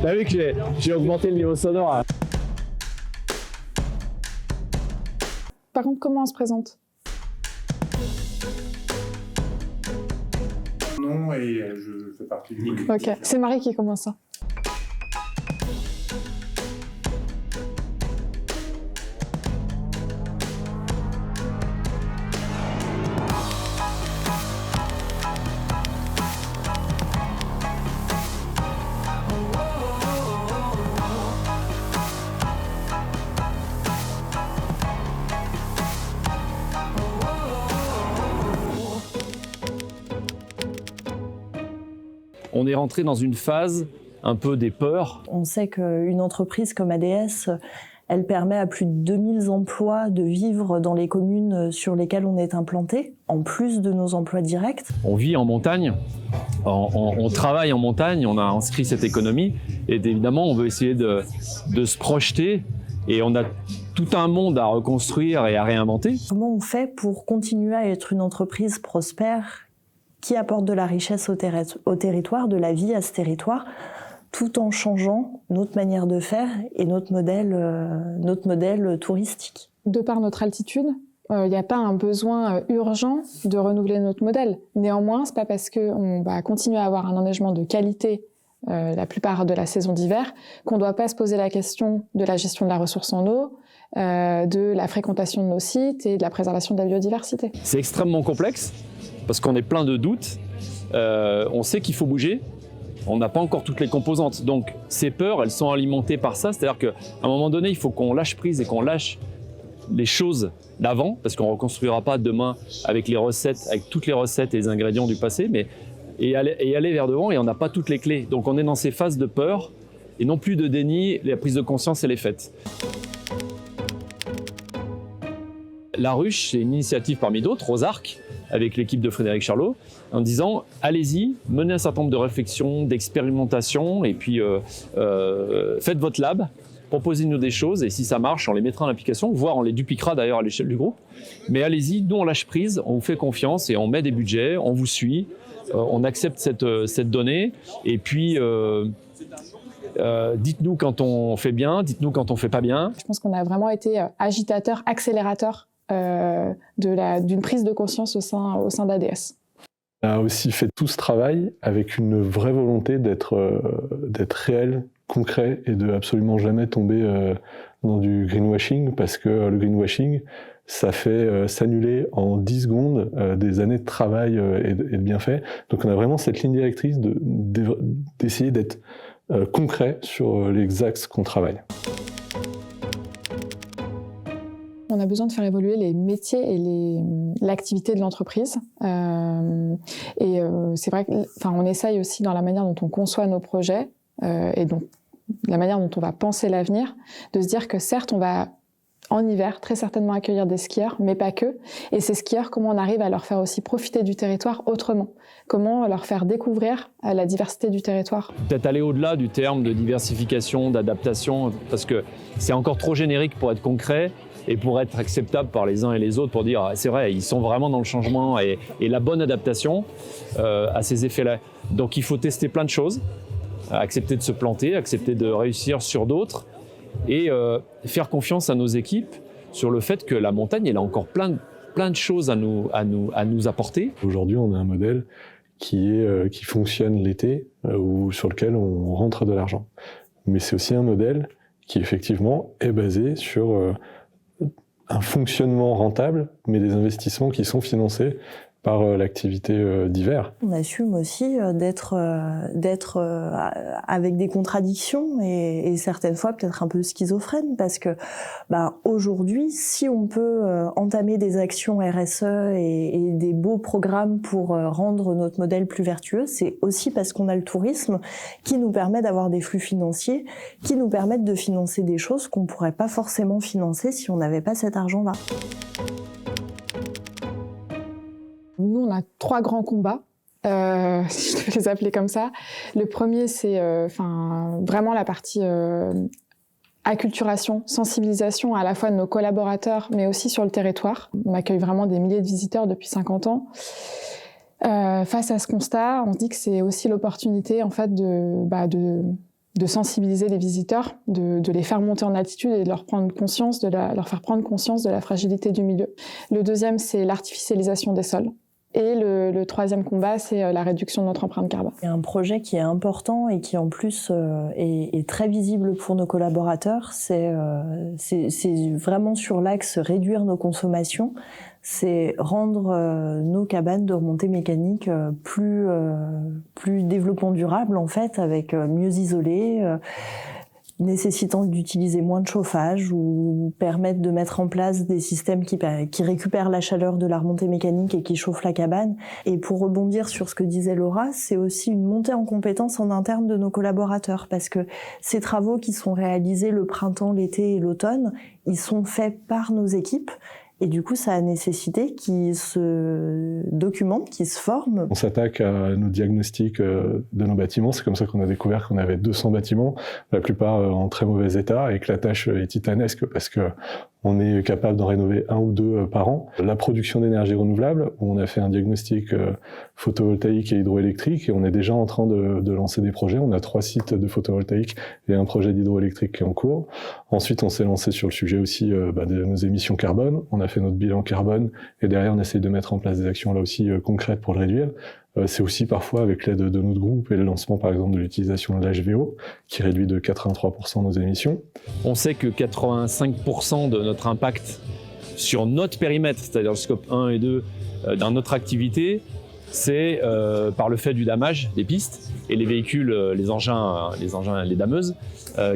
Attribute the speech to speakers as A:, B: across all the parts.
A: T'as vu que j'ai augmenté le niveau sonore.
B: Par contre, comment on se présente ?
C: Non, et je fais partie du collectif.
B: Ok, c'est Marie qui commence ça.
A: On est rentré dans une phase un peu des peurs.
D: On sait qu'une entreprise comme ADS, elle permet à plus de 2000 emplois de vivre dans les communes sur lesquelles on est implanté, en plus de nos emplois directs.
A: On vit en montagne, on travaille en montagne, on a inscrit cette économie et évidemment on veut essayer de se projeter et on a tout un monde à reconstruire et à réinventer.
D: Comment on fait pour continuer à être une entreprise prospère qui apporte de la richesse au territoire, de la vie à ce territoire, tout en changeant notre manière de faire et notre modèle touristique.
B: De par notre altitude, il n'y a pas un besoin urgent de renouveler notre modèle. Néanmoins, c'est pas parce qu'on va continuer à avoir un enneigement de qualité la plupart de la saison d'hiver qu'on ne doit pas se poser la question de la gestion de la ressource en eau, de la fréquentation de nos sites et de la préservation de la biodiversité.
A: C'est extrêmement complexe parce qu'on est plein de doutes. On sait qu'il faut bouger. On n'a pas encore toutes les composantes. Donc ces peurs, elles sont alimentées par ça. C'est-à-dire qu'à un moment donné, il faut qu'on lâche prise et qu'on lâche les choses d'avant, parce qu'on ne reconstruira pas demain avec les recettes, avec toutes les recettes et les ingrédients du passé, mais et aller vers devant, et on n'a pas toutes les clés. Donc on est dans ces phases de peur et non plus de déni. La prise de conscience, elle est faite. La Ruche, c'est une initiative parmi d'autres, aux Arcs, avec l'équipe de Frédéric Charlot, en disant allez-y, menez un certain nombre de réflexions, d'expérimentations, et puis faites votre lab, proposez-nous des choses, et si ça marche, on les mettra en application, voire on les dupliquera d'ailleurs à l'échelle du groupe. Mais allez-y, nous on lâche prise, on vous fait confiance et on met des budgets, on vous suit, on accepte cette donnée, et puis dites-nous quand on fait bien, dites-nous quand on fait pas bien.
B: Je pense qu'on a vraiment été agitateur, accélérateur d'une prise de conscience au sein d'ADS.
E: On a aussi fait tout ce travail avec une vraie volonté d'être réel, concret et de absolument jamais tomber dans du greenwashing, parce que le greenwashing, ça fait s'annuler en 10 secondes des années de travail et de bienfaits. Donc on a vraiment cette ligne directrice d'essayer d'être concret sur les axes qu'on travaille.
B: On a besoin de faire évoluer les métiers et l'activité de l'entreprise. C'est vrai qu'on essaye aussi dans la manière dont on conçoit nos projets et donc la manière dont on va penser l'avenir, de se dire que certes, on va en hiver très certainement accueillir des skieurs, mais pas que. Et ces skieurs, comment on arrive à leur faire aussi profiter du territoire autrement ? Comment leur faire découvrir la diversité du territoire ?
A: Peut-être aller au-delà du terme de diversification, d'adaptation, parce que c'est encore trop générique pour être concret et pour être acceptable par les uns et les autres, pour dire c'est vrai, ils sont vraiment dans le changement et la bonne adaptation à ces effets-là. Donc il faut tester plein de choses, accepter de se planter, accepter de réussir sur d'autres et faire confiance à nos équipes sur le fait que la montagne, elle a encore plein de choses à nous apporter.
E: Aujourd'hui, on a un modèle qui fonctionne l'été ou sur lequel on rentre de l'argent. Mais c'est aussi un modèle qui effectivement est basé sur un fonctionnement rentable, mais des investissements qui sont financés par l'activité d'hiver.
D: On assume aussi d'être avec des contradictions et certaines fois peut-être un peu schizophrène, parce que aujourd'hui, si on peut entamer des actions RSE et des beaux programmes pour rendre notre modèle plus vertueux, c'est aussi parce qu'on a le tourisme qui nous permet d'avoir des flux financiers qui nous permettent de financer des choses qu'on ne pourrait pas forcément financer si on n'avait pas cet argent-là.
B: Nous, on a 3 grands combats, si je peux les appeler comme ça. Le premier, c'est vraiment la partie acculturation, sensibilisation à la fois de nos collaborateurs, mais aussi sur le territoire. On accueille vraiment des milliers de visiteurs depuis 50 ans. Face à ce constat, on se dit que c'est aussi l'opportunité en fait de sensibiliser les visiteurs, de les faire monter en altitude et de leur faire prendre conscience de la fragilité du milieu. Le deuxième, c'est l'artificialisation des sols. Et le troisième combat, c'est la réduction de notre empreinte carbone.
D: Il y a un projet qui est important et qui en plus est très visible pour nos collaborateurs. C'est vraiment sur l'axe réduire nos consommations. C'est rendre nos cabanes de remontée mécanique plus développement durable en fait, avec mieux isolées, nécessitant d'utiliser moins de chauffage ou permettre de mettre en place des systèmes qui récupèrent la chaleur de la remontée mécanique et qui chauffent la cabane. Et pour rebondir sur ce que disait Laura, c'est aussi une montée en compétences en interne de nos collaborateurs, parce que ces travaux qui sont réalisés le printemps, l'été et l'automne, ils sont faits par nos équipes. Et du coup, ça a nécessité qu'ils se documentent, qu'ils se forment.
E: On s'attaque à nos diagnostics de nos bâtiments. C'est comme ça qu'on a découvert qu'on avait 200 bâtiments, la plupart en très mauvais état, et que la tâche est titanesque parce que on est capable d'en rénover 1 ou 2 par an. La production d'énergie renouvelable, où on a fait un diagnostic photovoltaïque et hydroélectrique, et on est déjà en train de lancer des projets. On a 3 sites de photovoltaïque et un projet d'hydroélectrique qui est en cours. Ensuite, on s'est lancé sur le sujet aussi de nos émissions carbone. On a fait notre bilan carbone, et derrière, on essaie de mettre en place des actions là aussi concrètes pour le réduire. C'est aussi parfois avec l'aide de notre groupe et le lancement par exemple de l'utilisation de l'HVO qui réduit de 83% nos émissions.
A: On sait que 85% de notre impact sur notre périmètre, c'est-à-dire le scope 1 et 2 dans notre activité, c'est par le fait du damage des pistes et les véhicules, les engins, les dameuses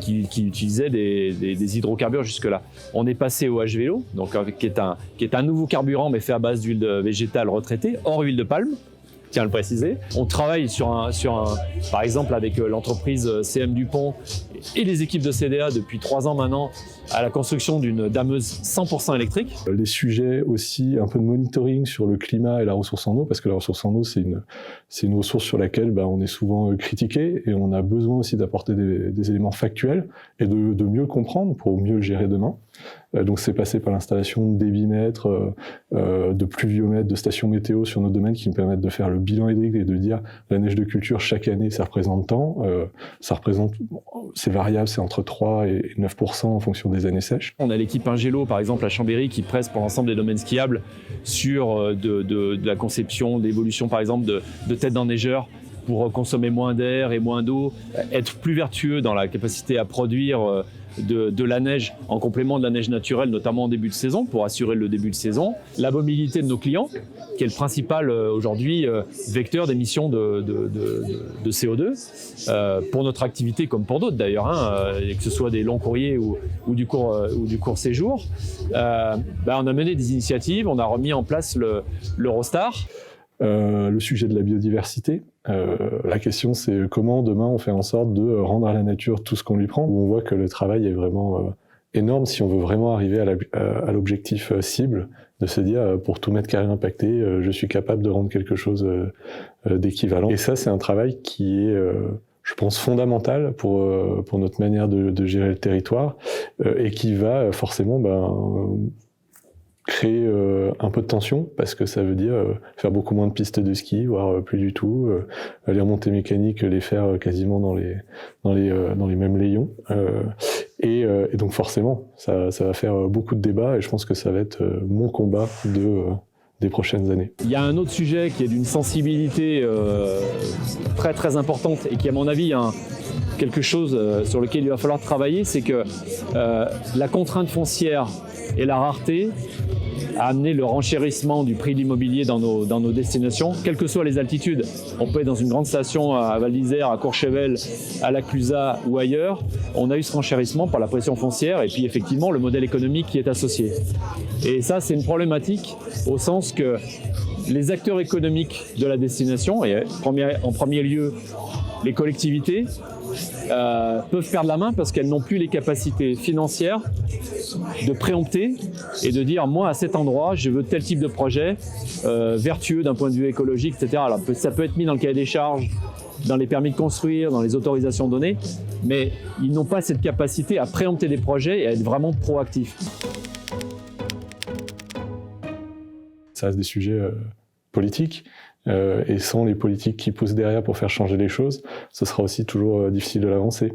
A: qui utilisaient des hydrocarbures jusque-là. On est passé au HVO, donc, qui est un nouveau carburant mais fait à base d'huile végétale retraitée, hors huile de palme. Tiens à le préciser. On travaille par exemple avec l'entreprise CM Dupont et les équipes de CDA depuis 3 ans maintenant à la construction d'une dameuse 100% électrique.
E: Les sujets aussi, un peu de monitoring sur le climat et la ressource en eau, parce que la ressource en eau, c'est une ressource sur laquelle on est souvent critiqué, et on a besoin aussi d'apporter des éléments factuels et de mieux le comprendre pour mieux le gérer demain. Donc c'est passé par l'installation de débitmètres, de pluviomètres, de stations météo sur nos domaines qui nous permettent de faire le bilan hydrique et de dire la neige de culture chaque année ça représente tant, c'est variable, c'est entre 3 et 9% en fonction des années sèches.
A: On a l'équipe Ingelo par exemple à Chambéry qui presse pour l'ensemble des domaines skiables sur de la conception, d'évolution par exemple de têtes d'enneigeurs pour consommer moins d'air et moins d'eau, être plus vertueux dans la capacité à produire de la neige en complément de la neige naturelle, notamment en début de saison, pour assurer le début de saison. La mobilité de nos clients, qui est le principal aujourd'hui vecteur d'émissions de CO2 pour notre activité comme pour d'autres d'ailleurs, que ce soit des longs courriers ou du court séjour. On a mené des initiatives, on a remis en place l'Eurostar.
E: Le sujet de la biodiversité. La question, c'est comment demain on fait en sorte de rendre à la nature tout ce qu'on lui prend. On voit que le travail est vraiment énorme si on veut vraiment arriver à l'objectif cible, de se dire pour tout mètre carré impacté, je suis capable de rendre quelque chose d'équivalent. Et ça, c'est un travail qui est, je pense, fondamental pour notre manière de gérer le territoire et qui va forcément créer un peu de tension, parce que ça veut dire faire beaucoup moins de pistes de ski, voire plus du tout, les remontées mécaniques, les faire quasiment dans les mêmes layons. Et donc forcément, ça va faire beaucoup de débats, et je pense que ça va être mon combat des prochaines années.
A: Il y a un autre sujet qui est d'une sensibilité très très importante et qui, à mon avis, quelque chose sur lequel il va falloir travailler, c'est que la contrainte foncière et la rareté a amené le renchérissement du prix de l'immobilier dans nos destinations, quelles que soient les altitudes. On peut être dans une grande station à Val d'Isère, à Courchevel, à La Clusaz ou ailleurs. On a eu ce renchérissement par la pression foncière et puis effectivement le modèle économique qui est associé. Et ça, c'est une problématique au sens que les acteurs économiques de la destination, et en premier lieu les collectivités, peuvent perdre la main parce qu'elles n'ont plus les capacités financières de préempter et de dire moi à cet endroit je veux tel type de projet vertueux d'un point de vue écologique, etc. Alors, ça peut être mis dans le cahier des charges, dans les permis de construire, dans les autorisations données, mais ils n'ont pas cette capacité à préempter des projets et à être vraiment proactifs.
E: Ça reste des sujets politiques, et sans les politiques qui poussent derrière pour faire changer les choses, ce sera aussi toujours difficile d'avancer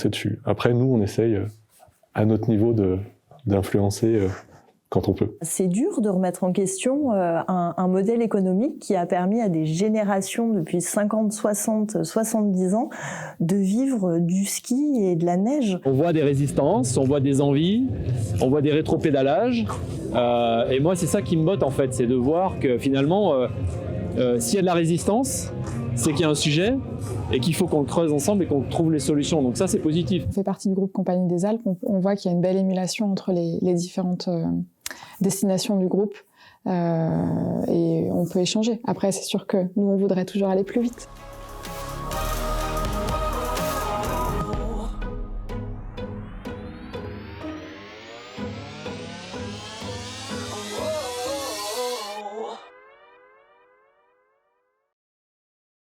E: dessus. Après, nous, on essaye à notre niveau d'influencer quand on peut.
D: C'est dur de remettre en question un modèle économique qui a permis à des générations depuis 50, 60, 70 ans de vivre du ski et de la neige.
A: On voit des résistances, on voit des envies, on voit des rétropédalages. Et moi, c'est ça qui me botte en fait, c'est de voir que finalement, s'il y a de la résistance, c'est qu'il y a un sujet et qu'il faut qu'on le creuse ensemble et qu'on trouve les solutions. Donc ça, c'est positif.
B: On fait partie du groupe Compagnie des Alpes. On voit qu'il y a une belle émulation entre les différentes destinations du groupe et on peut échanger. Après, c'est sûr que nous, on voudrait toujours aller plus vite.